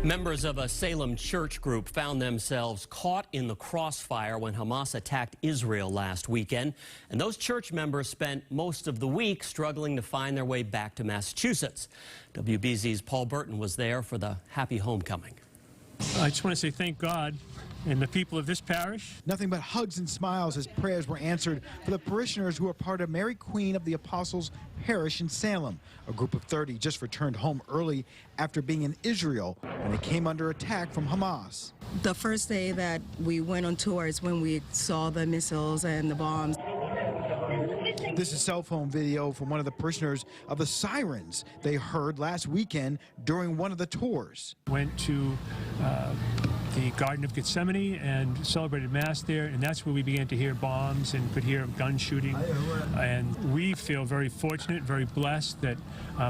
Members of a Salem church group found themselves caught in the crossfire when Hamas attacked Israel last weekend. And those church members spent most of the week struggling to find their way back to Massachusetts. WBZ's Paul Burton was there for the happy homecoming. I just want to say thank God and the people of this parish. Nothing but hugs and smiles as prayers were answered for the parishioners who are part of Mary Queen of the Apostles Parish in Salem. A group of 30 just returned home early after being in Israel when they came under attack from Hamas. The first day that we went on tour is when we saw the missiles and the bombs. This is cell phone video from one of the parishioners of the sirens they heard last weekend during one of the tours. Went to the Garden of Gethsemane and celebrated Mass there, and that's where we began to hear bombs and could hear gun shooting. And we feel very fortunate, very blessed that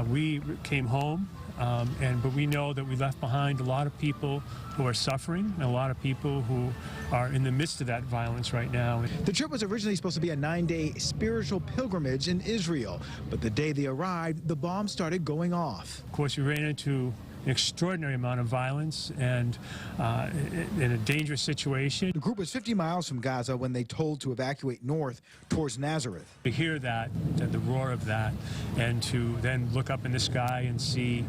we came home, but we know that we left behind a lot of people who are suffering and a lot of people who are in the midst of that violence right now. The trip was originally supposed to be a 9-day spiritual pilgrimage in Israel, but the day they arrived, the bombs started going off. Of course, we ran into an extraordinary amount of violence and in a dangerous situation. The group was 50 miles from Gaza when they told to evacuate north towards Nazareth. To hear that, the roar of that, and to then look up in the sky and see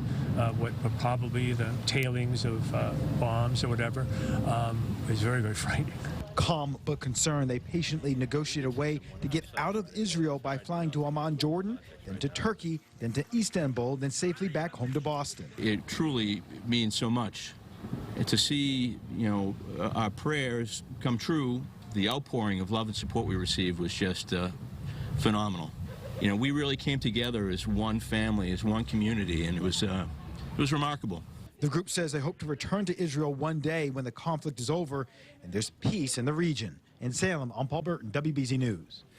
what were probably the tailings of bombs or whatever is very, very frightening. Calm but concerned, they patiently negotiated a way to get out of Israel by flying to Amman, Jordan, then to Turkey, then to Istanbul, then safely back home to Boston. It truly means so much. To see, our prayers come true, the outpouring of love and support we received was just phenomenal. We really came together as one family, as one community, and it was remarkable. The group says they hope to return to Israel one day when the conflict is over and there's peace in the region. In Salem, I'm Paul Burton, WBZ News.